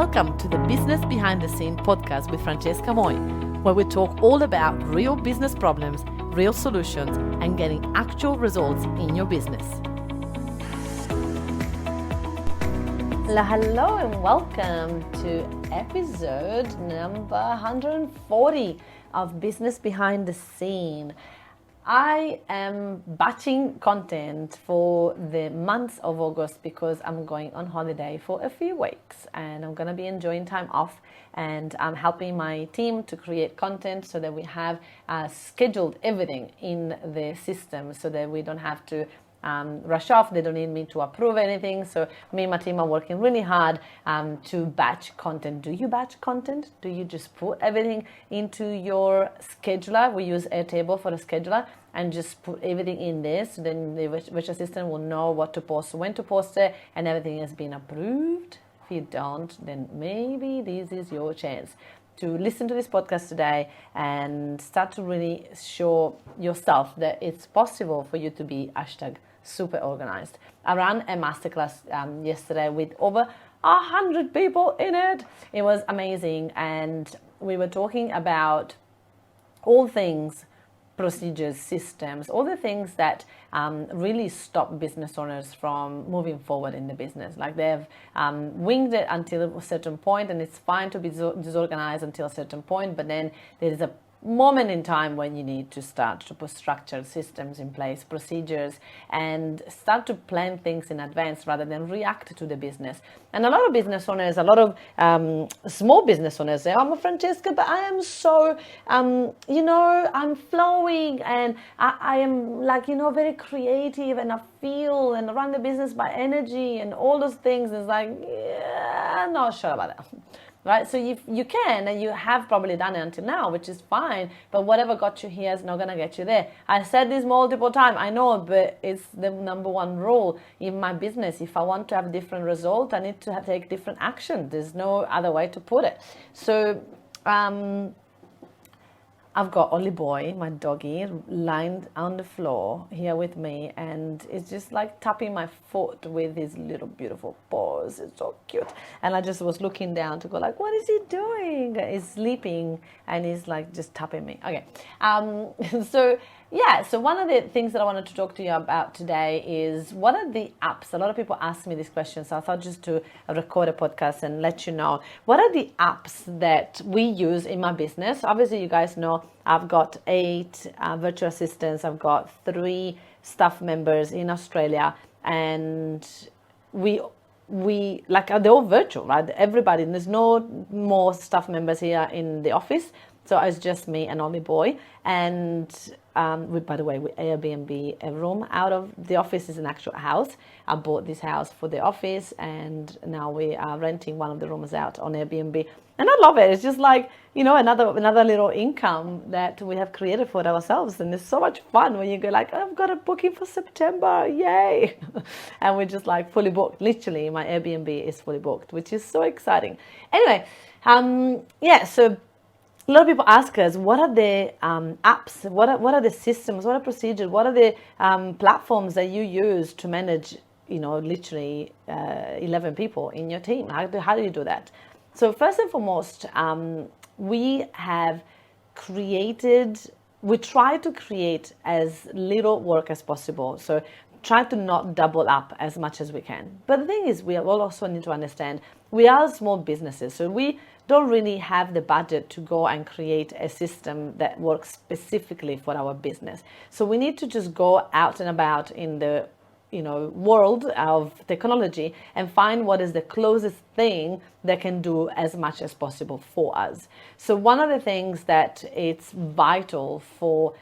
Welcome to the Business Behind the Scene podcast with Francesca Moi, where we talk all about real business problems, real solutions, and getting actual results in your business. Hello and welcome to episode number 140 of Business Behind the Scene. I am batching content for the month of August because I'm going on holiday for a few weeks and I'm going to be enjoying time off, and I'm helping my team to create content so that we have scheduled everything in the system so that we don't have to rush off. They don't need me to approve anything. So me and my team are working really hard to batch content. Do you batch content? Do you just put everything into your scheduler? We use Airtable for the scheduler and just put everything in there. So then the virtual assistant will know what to post, when to post it, and everything has been approved. If you don't, then maybe this is your chance to listen to this podcast today and start to really show yourself that it's possible for you to be #super organized. I ran a masterclass yesterday with over 100 people in it. It was amazing, and we were talking about all things procedures, systems, all the things that really stop business owners from moving forward in the business. Like they've winged it until a certain point, and it's fine to be disorganized until a certain point, but then there is a moment in time when you need to start to put structured systems in place, procedures, and start to plan things in advance rather than react to the business. And a lot of business owners, a lot of small business owners say, "I'm a Francesca, but I am so, I'm flowing and I am very creative and I feel and run the business by energy and all those things." It's like, yeah, I'm not sure about that. Right, so you can, and you have probably done it until now, which is fine, but whatever got you here is not going to get you there. I said this multiple times, I know, but it's the number one rule in my business. If I want to have different results, I need to take different action. There's no other way to put it. So I've got Ollie Boy, my doggy, lying on the floor here with me, and it's just like tapping my foot with his little beautiful paws. It's so cute. And I just was looking down to go like, what is he doing? He's sleeping and he's like just tapping me. Okay. So one of the things that I wanted to talk to you about today is, what are the apps? A lot of people ask me this question, so I thought just to record a podcast and let you know, what are the apps that we use in my business? Obviously, you guys know I've got 8 virtual assistants. I've got 3 staff members in Australia, and we they're all virtual, right? Everybody, there's no more staff members here in the office. So it's just me and Ollie Boy. And by the way, we Airbnb a room out of the office. Is an actual house. I bought this house for the office, and now we are renting one of the rooms out on Airbnb. And I love it. It's just like, another little income that we have created for ourselves. And it's so much fun when you go like, I've got a booking for September, yay. And we're just like fully booked. Literally, my Airbnb is fully booked, which is so exciting. Anyway, so a lot of people ask us, what are the apps, what are the systems, what are procedures, what are the platforms that you use to manage, literally 11 people in your team? How do you do that? So first and foremost, we try to create as little work as possible. So try to not double up as much as we can. But the thing is, we all also need to understand, we are small businesses, so we don't really have the budget to go and create a system that works specifically for our business. So we need to just go out and about in the world of technology and find what is the closest thing that can do as much as possible for us. So one of the things that it's vital for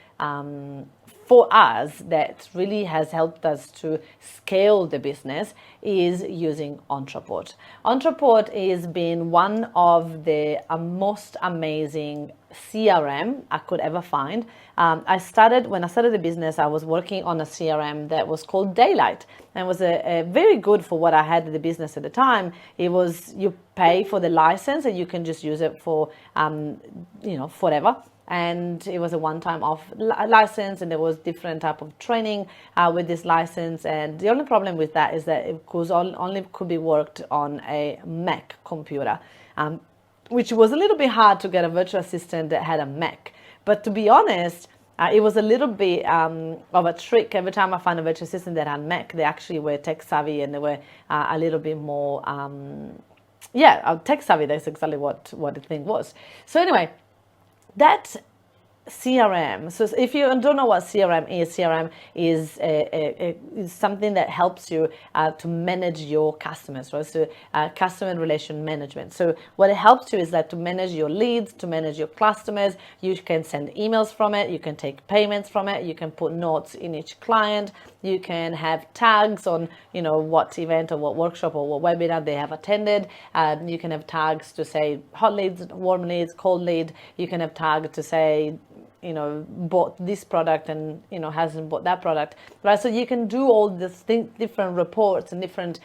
us that really has helped us to scale the business is using Untitled. Untitled has been one of the most amazing CRM I could ever find. When I started the business, I was working on a CRM that was called Daylight, and was a very good for what I had in the business at the time. It was, you pay for the license and you can just use it for forever. and it was a one-time off license, and there was different type of training with this license. And the only problem with that is that it only could be worked on a Mac computer, which was a little bit hard to get a virtual assistant that had a Mac. But to be honest, it was a little bit of a trick. Every time I found a virtual assistant that had Mac, they actually were tech savvy, and they were a little bit more, tech savvy. That's exactly what the thing was. So anyway, that CRM. So if you don't know what CRM is something that helps you to manage your customers, right? So customer relation management. So what it helps you is that to manage your leads, to manage your customers. You can send emails from it. You can take payments from it. You can put notes in each client. You can have tags on, what event or what workshop or what webinar they have attended. You can have tags to say hot leads, warm leads, cold lead. You can have tags to say, bought this product and, hasn't bought that product, right? So you can do all these different reports and different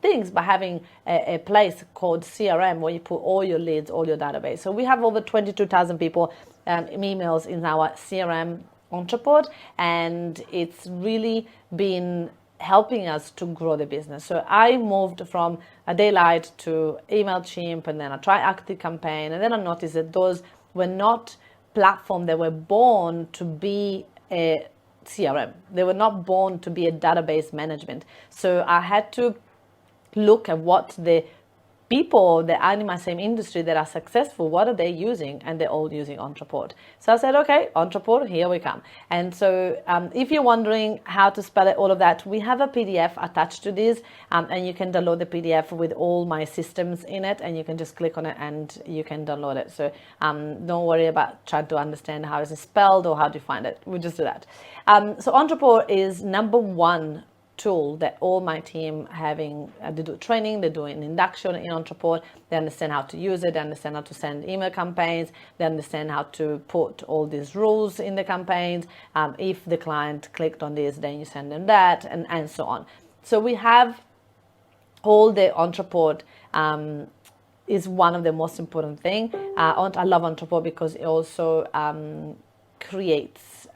things by having a place called CRM where you put all your leads, all your database. So we have over 22,000 people emails in our CRM Entreport, and it's really been helping us to grow the business. So I moved from a Daylight to MailChimp, and then I tried Active Campaign, and then I noticed that those were not platform that were born to be a CRM. They were not born to be a database management. So I had to look at what the people that are in my same industry that are successful, what are they using? And they're all using Entreport. So I said, okay, Entreport, here we come. And so if you're wondering how to spell it, all of that, we have a PDF attached to this, and you can download the PDF with all my systems in it, and you can just click on it and you can download it. So don't worry about trying to understand how it's spelled or how to find it. We'll just do that. So Entreport is number one tool that all my team they do training, they do an induction in Entreport, they understand how to use it, they understand how to send email campaigns, they understand how to put all these rules in the campaigns. If the client clicked on this, then you send them that, and so on. So we have all the Entreport is one of the most important thing. I love Entreport because it also creates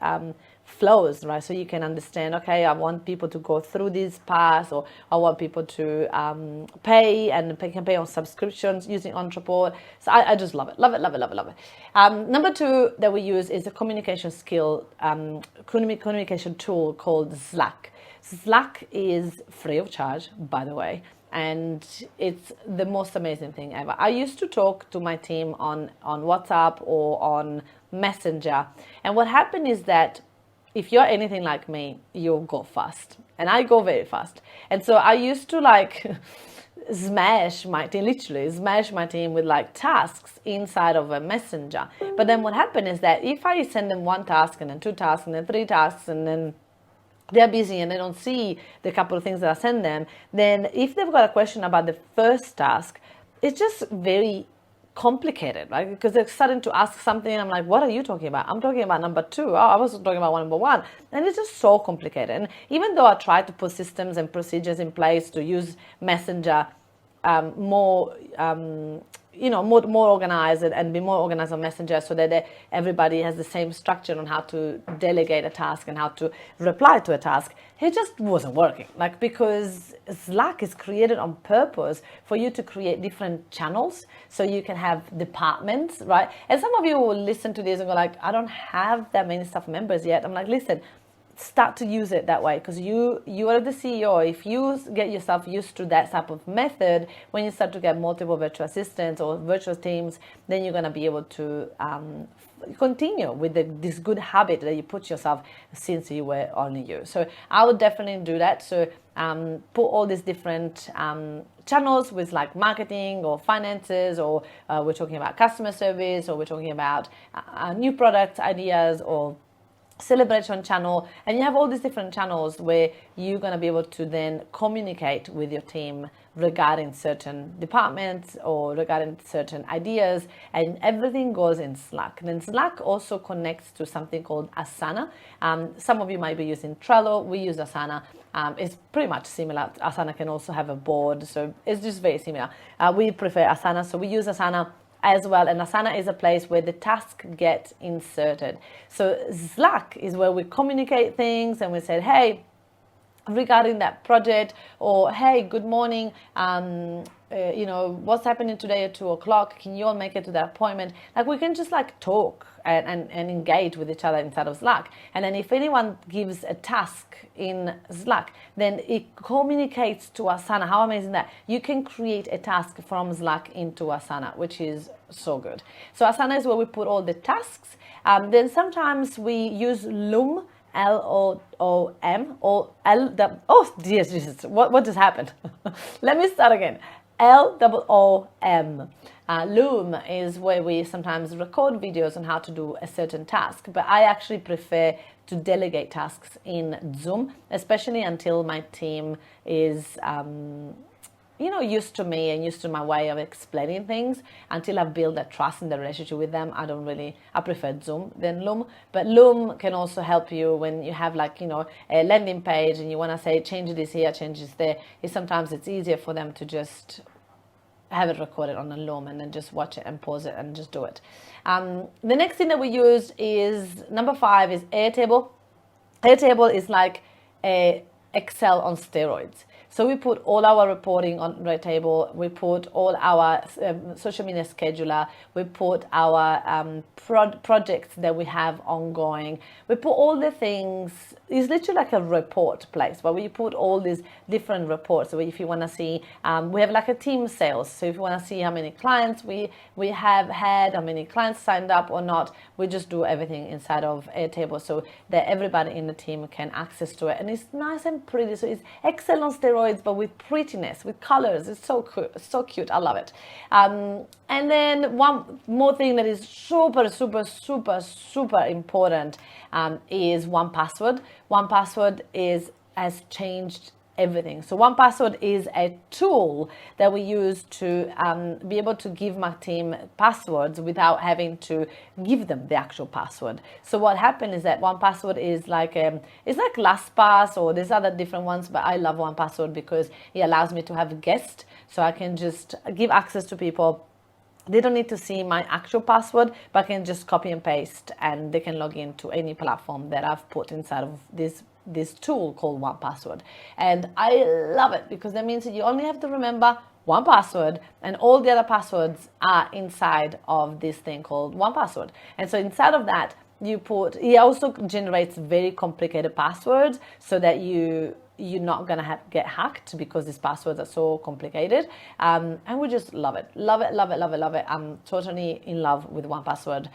flows, right? So you can understand, okay, I want people to go through this path, or I want people to pay, and can pay on subscriptions using Entreport. So I just love it. Number two that we use is a communication tool called Slack. Slack is free of charge, by the way, and it's the most amazing thing ever. I used to talk to my team on WhatsApp or on Messenger, and what happened is that if you're anything like me, you'll go fast. And I go very fast. And so I used to smash my team with tasks inside of a messenger. But then what happened is that if I send them one task and then two tasks and then three tasks, and then they're busy and they don't see the couple of things that I send them, then if they've got a question about the first task, it's just very complicated, right? Because they're starting to ask something, and I'm like, what are you talking about? I'm talking about number two. Oh, I was talking about number one. And it's just so complicated. And even though I try to put systems and procedures in place to use Messenger more organized and be more organized on Messenger, so that everybody has the same structure on how to delegate a task and how to reply to a task, it just wasn't working. Because Slack is created on purpose for you to create different channels, so you can have departments, right? And some of you will listen to this and go I don't have that many staff members yet. I'm like, listen, start to use it that way, because you are the CEO. If you get yourself used to that type of method, when you start to get multiple virtual assistants or virtual teams, then you're going to be able to continue with this good habit that you put yourself since you were only you. So I would definitely do that. So put all these different channels with marketing or finances, or we're talking about customer service, or we're talking about new product ideas, or celebration channel, and you have all these different channels where you're going to be able to then communicate with your team regarding certain departments or regarding certain ideas, and everything goes in Slack. And then Slack also connects to something called Asana. Some of you might be using Trello. We use Asana. It's pretty much similar. Asana can also have a board, so it's just very similar. We prefer Asana, so we use Asana. as well. And Asana is a place where the tasks get inserted. So Slack is where we communicate things and we say, hey, regarding that project, or hey, good morning, what's happening today at 2:00, can you all make it to that appointment? Like, we can just like talk and engage with each other inside of Slack. And then if anyone gives a task in Slack, then it communicates to Asana. How amazing that you can create a task from Slack into Asana, which is so good. So Asana is where we put all the tasks. Then sometimes we use Loom, Loom, or Jesus, what just happened? Let me start again. Loom. Loom is where we sometimes record videos on how to do a certain task, but I actually prefer to delegate tasks in Zoom, especially until my team is used to me and used to my way of explaining things. Until I've built that trust in the relationship with them, I prefer Zoom than Loom. But Loom can also help you when you have a landing page and you want to say, change this here, change this there. Sometimes it's easier for them to just have it recorded on a Loom and then just watch it and pause it and just do it. The next thing that we use is number 5 is Airtable. Airtable is like a Excel on steroids. So we put all our reporting on Airtable. We put all our social media scheduler. We put our projects that we have ongoing. We put all the things. It's literally like a report place where we put all these different reports. So if you want to see, we have like a team sales. So if you want to see how many clients we have had, how many clients signed up or not, we just do everything inside of Airtable so that everybody in the team can access to it. And it's nice and pretty. So it's Excel on steroids, but with prettiness, with colors. It's so cool, so cute. I love it. And then one more thing that is super, super, super, super important is 1Password. 1Password has changed everything. So 1Password is a tool that we use to be able to give my team passwords without having to give them the actual password. So what happened is that 1Password is it's like LastPass, or there's other different ones, but I love 1Password because it allows me to have guests, so I can just give access to people. They don't need to see my actual password, but I can just copy and paste and they can log into any platform that I've put inside of this tool called 1Password. And I love it because that means that you only have to remember 1Password and all the other passwords are inside of this thing called 1Password. And so inside of that, it also generates very complicated passwords so that you're not going to get hacked because these passwords are so complicated. And we just love it. Love it, love it, love it, love it. I'm totally in love with 1Password.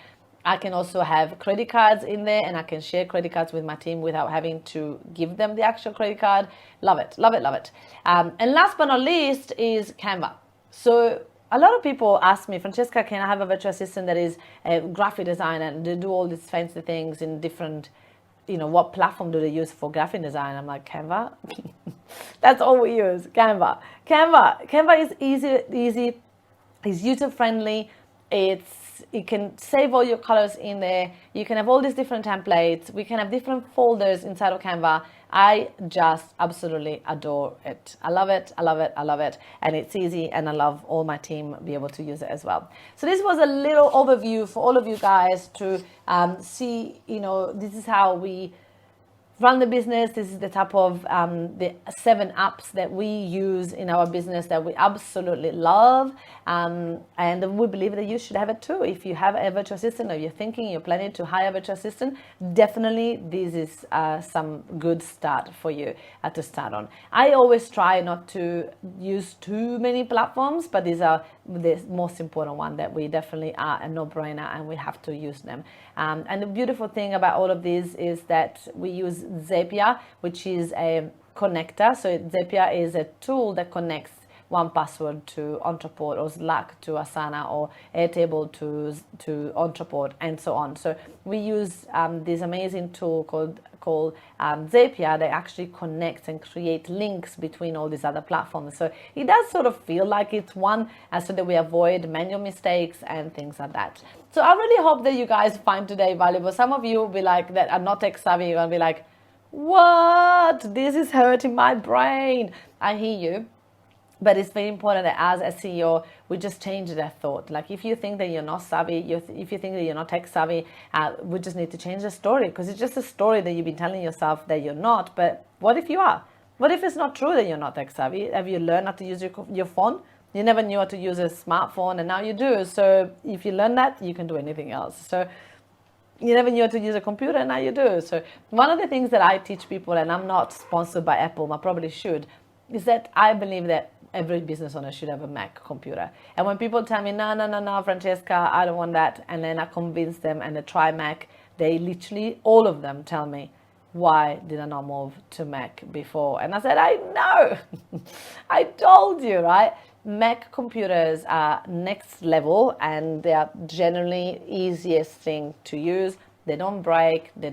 I can also have credit cards in there and I can share credit cards with my team without having to give them the actual credit card. Love it, love it, love it. And last but not least is Canva. So a lot of people ask me, Francesca, can I have a virtual assistant that is a graphic designer and they do all these fancy things in different, what platform do they use for graphic design? I'm like, Canva? That's all we use, Canva. Canva is easy, it's user-friendly, it can save all your colors in there. You can have all these different templates. We can have different folders inside of Canva. I just absolutely adore it. I love it. I love it. I love it. And it's easy. And I love all my team be able to use it as well. So this was a little overview for all of you guys to see, this is how we run the business. This is the type of the 7 apps that we use in our business that we absolutely love, and we believe that you should have it too. If you have a virtual assistant, or you're planning to hire a virtual assistant, definitely this is some good start for you to start on. I always try not to use too many platforms, but these are the most important one that we definitely are a no-brainer and we have to use them. And the beautiful thing about all of these is that we use Zapier, which is a connector. So Zapier is a tool that connects 1Password to Entreport, or Slack to Asana, or Airtable to Entreport, and so on. So we use this amazing tool called Zapier that actually connects and creates links between all these other platforms. So it does sort of feel like it's one, so that we avoid manual mistakes and things like that. So I really hope that you guys find today valuable. Some of you will be like, that are not tech savvy, you're gonna be like, what? This is hurting my brain. I hear you. But it's very important that as a CEO, we just change that thought. Like if you think that you're not savvy, if you think that you're not tech savvy, we just need to change the story, because it's just a story that you've been telling yourself that you're not. But what if you are? What if it's not true that you're not tech savvy? Have you learned how to use your phone? You never knew how to use a smartphone, and now you do. So if you learn that, you can do anything else. So you never knew how to use a computer, and now you do. So one of the things that I teach people, and I'm not sponsored by Apple, I probably should, is that I believe that every business owner should have a Mac computer. And when people tell me, no, Francesca, I don't want that, and then I convince them and they try Mac, they literally, all of them tell me, why did I not move to Mac before? And I said, I know. I told you, right? Mac computers are next level, and they are generally easiest thing to use. They don't break, they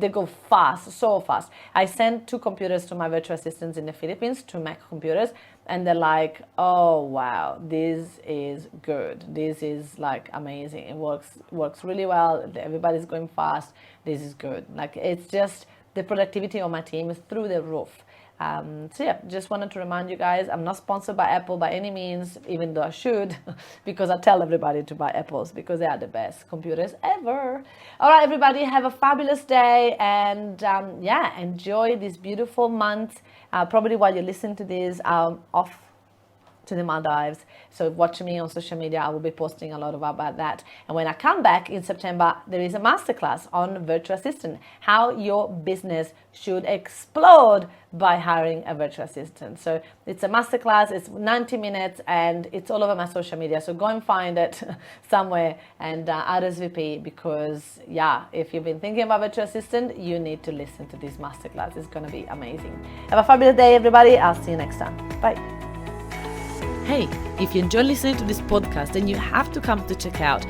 go fast, so fast. I sent 2 computers to my virtual assistants in the Philippines, 2 Mac computers, and they're like, oh wow, this is good. This is like amazing. It works really well. Everybody's going fast. This is good. Like, it's just the productivity of my team is through the roof. So yeah, just wanted to remind you guys, I'm not sponsored by Apple by any means, even though I should, because I tell everybody to buy Apples because they are the best computers ever. All right, everybody, have a fabulous day, and yeah, enjoy this beautiful month. Probably while you listen to this, off to the Maldives. So watch me on social media. I will be posting a lot about that. And when I come back in September, there is a masterclass on virtual assistant, how your business should explode by hiring a virtual assistant. So it's a masterclass, it's 90 minutes, and it's all over my social media. So go and find it somewhere and RSVP, because yeah, if you've been thinking about virtual assistant, you need to listen to this masterclass. It's going to be amazing. Have a fabulous day, everybody. I'll see you next time. Bye. Hey, if you enjoy listening to this podcast, then you have to come to check out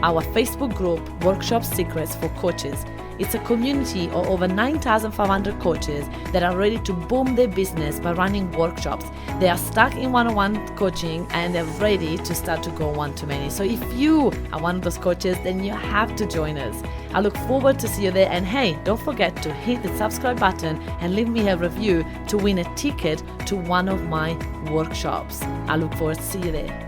our Facebook group, Workshop Secrets for Coaches. It's a community of over 9,500 coaches that are ready to boom their business by running workshops. They are stuck in one-on-one coaching and they're ready to start to go one-to-many. So if you are one of those coaches, then you have to join us. I look forward to see you there. And hey, don't forget to hit the subscribe button and leave me a review to win a ticket to one of my workshops. I look forward to see you there.